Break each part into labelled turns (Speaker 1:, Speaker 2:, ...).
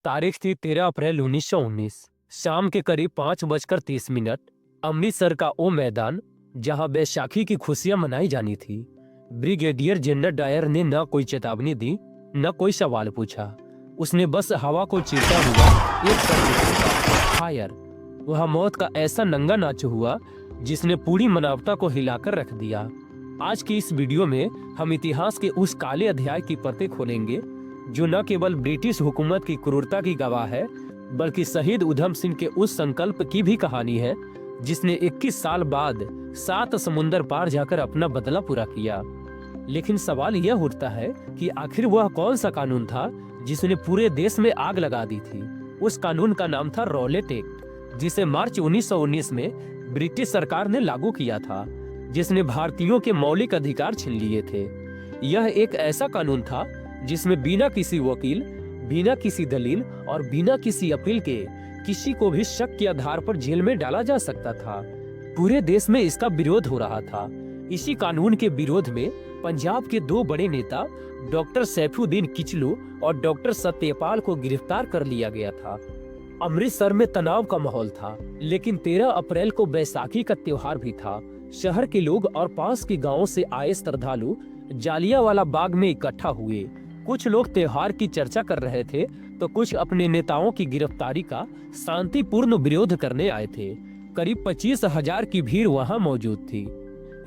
Speaker 1: तारीख थी 13 अप्रैल 1919। शाम के करीब 5:30 अमृतसर का वो मैदान जहां बैसाखी की खुशियां मनाई जानी थी। ब्रिगेडियर जनरल डायर ने न कोई चेतावनी दी, न कोई सवाल पूछा। उसने बस हवा को चीरता हुआ एक शब्द फायर। वह मौत का ऐसा नंगा नाच हुआ जिसने पूरी मानवता को हिलाकर रख दिया। आज की इस वीडियो में हम इतिहास के उस काले अध्याय की परतें खोलेंगे जो न केवल ब्रिटिश हुकूमत की क्रूरता की गवाह है, बल्कि शहीद उधम सिंह के उस संकल्प की भी कहानी है जिसने 21 साल बाद 7 समुंदर पार जाकर अपना बदला पूरा किया। लेकिन सवाल यह उठता है कि आखिर वह कौन सा कानून था जिसने पूरे देश में आग लगा दी थी। उस कानून का नाम था रॉलेट एक्ट, जिसे मार्च 1919 में ब्रिटिश सरकार ने लागू किया था, जिसने भारतीयों के मौलिक अधिकार छीन लिए थे। यह एक ऐसा कानून था जिसमें बिना किसी वकील, बिना किसी दलील और बिना किसी अपील के किसी को भी शक के आधार पर जेल में डाला जा सकता था। पूरे देश में इसका विरोध हो रहा था। इसी कानून के विरोध में पंजाब के 2 बड़े नेता डॉक्टर सैफुद्दीन किचलू और डॉक्टर सत्यपाल को गिरफ्तार कर लिया गया था। अमृतसर में तनाव का माहौल था, लेकिन 13 अप्रैल को बैसाखी का त्योहार भी था। शहर के लोग और पास के गांवों से आए श्रद्धालु जालियांवाला बाग में इकट्ठा हुए। कुछ लोग त्योहार की चर्चा कर रहे थे तो कुछ अपने नेताओं की गिरफ्तारी का शांतिपूर्ण विरोध करने आए थे। करीब 25,000 की भीड़ वहां मौजूद थी।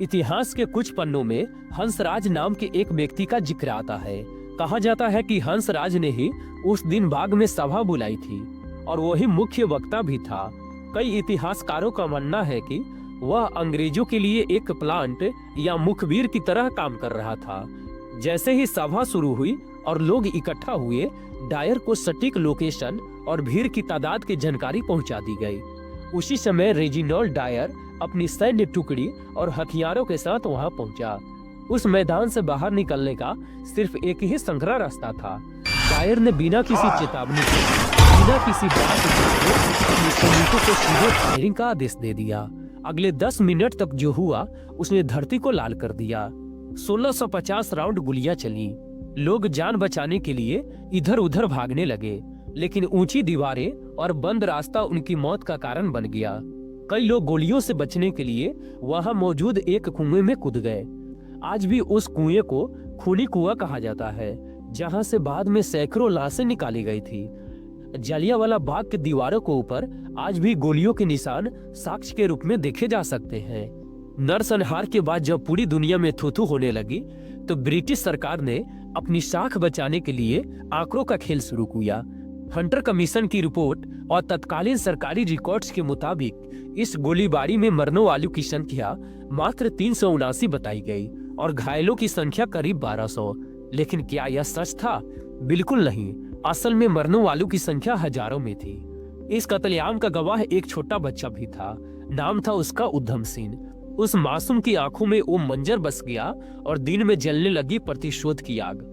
Speaker 1: इतिहास के कुछ पन्नों में हंसराज नाम के एक व्यक्ति का जिक्र आता है। कहा जाता है कि हंसराज ने ही उस दिन बाग में सभा बुलाई थी और वही मुख्य वक्ता भी था। कई इतिहासकारों का मानना है कि वह अंग्रेजों के लिए एक प्लांट या मुखबिर की तरह काम कर रहा था। जैसे ही सभा शुरू हुई और लोग इकट्ठा हुए, डायर को सटीक लोकेशन और भीड़ की तादाद की जानकारी पहुंचा दी गई। उसी समय रेजिनाल्ड डायर अपनी सैन्य टुकड़ी और हथियारों के साथ वहां पहुंचा। उस मैदान से बाहर निकलने का सिर्फ एक ही संकरा रास्ता था। डायर ने बिना किसी चेतावनी के, बिना किसी बात के अपने सैनिकों को सीधे फायरिंग का आदेश दे दिया। अगले 10 मिनट तक जो हुआ उसने धरती को लाल कर दिया। 1650 राउंड गोलियां चली। लोग जान बचाने के लिए इधर उधर भागने लगे, लेकिन ऊंची दीवारें और बंद रास्ता उनकी मौत का कारण बन गया। कई लोग गोलियों से बचने के लिए वहां मौजूद एक कुएं में कूद गए। आज भी उस कुएं को खूनी कुआं कहा जाता है, जहां से बाद में सैकड़ों लाशें निकाली गई थी। जालियांवाला बाग की दीवारों के ऊपर आज भी गोलियों के निशान साक्ष्य के रूप में देखे जा सकते हैं। नरसंहार के बाद जब पूरी दुनिया में थू-थू होने लगी, तो ब्रिटिश सरकार ने अपनी साख बचाने के लिए आंकड़ों का खेल शुरू किया। हंटर कमीशन की रिपोर्ट और तत्कालीन सरकारी रिकॉर्ड्स के मुताबिक इस गोलीबारी में मरने वालों की संख्या मात्र 379 बताई गई और घायलों की संख्या करीब 1200। लेकिन क्या यह सच था? बिल्कुल नहीं। असल में मरने वालों की संख्या हजारों में थी। इस कत्लेआम का गवाह एक छोटा बच्चा भी था। नाम था उसका उधम सिंह। उस मासूम की आंखों में वो मंजर बस गया और दिन में जलने लगी प्रतिशोध की आग।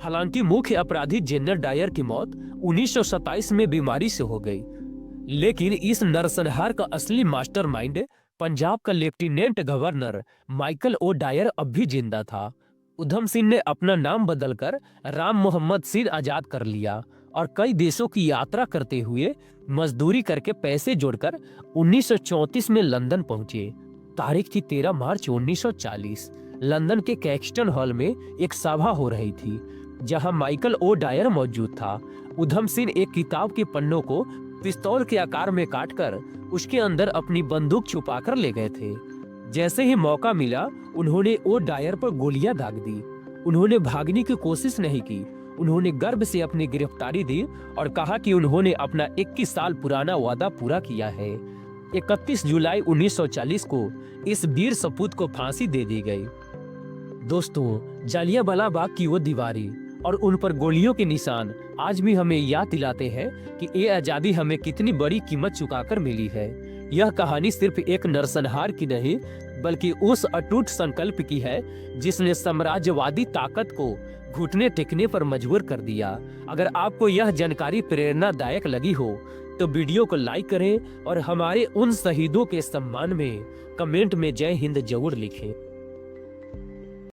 Speaker 1: हालांकि मुख्य अपराधी जनरल डायर की मौत 1927 में बीमारी से हो गई, लेकिन इस नरसंहार का असली मास्टरमाइंड पंजाब का lieutenant governor Michael O'Dwyer अब भी जिंदा था। उधम सिंह ने अपना नाम बदलकर राम मोहम्मद सिंह आजाद कर लिया और कई देशों की यात्रा करते हुए मजदूरी करके पैसे जोड़कर 1934 में लंदन पहुंचे। तारीख थी 13 मार्च 1940। लंदन के कैक्सटन हॉल में एक सभा हो रही थी, जहां माइकल ओ डायर मौजूद था। उधम सिंह एक किताब के पन्नों को पिस्तौल के आकार में काटकर उसके अंदर अपनी बंदूक छुपाकर ले गए थे। जैसे ही मौका मिला, उन्होंने ओ डायर पर गोलियां दाग दी। उन्होंने भागने की कोशिश नहीं की। उन्होंने गर्व से अपनी गिरफ्तारी दी और कहा कि उन्होंने अपना 21 साल पुराना वादा पूरा किया है। 31 जुलाई 1940 को इस वीर सपूत को फांसी दे दी गई। दोस्तों, जालियांवाला बाग की वो दीवारें और उन पर गोलियों के निशान आज भी हमें याद दिलाते हैं कि ये आजादी हमें कितनी बड़ी कीमत चुकाकर मिली है। यह कहानी सिर्फ एक नरसंहार की नहीं, बल्कि उस अटूट संकल्प की है जिसने साम्राज्यवादी ताकत को घुटने टेकने पर मजबूर कर दिया। अगर आपको यह जानकारी प्रेरणादायक लगी हो तो वीडियो को लाइक करें और हमारे उन शहीदों के सम्मान में कमेंट में जय हिंद जरूर लिखें।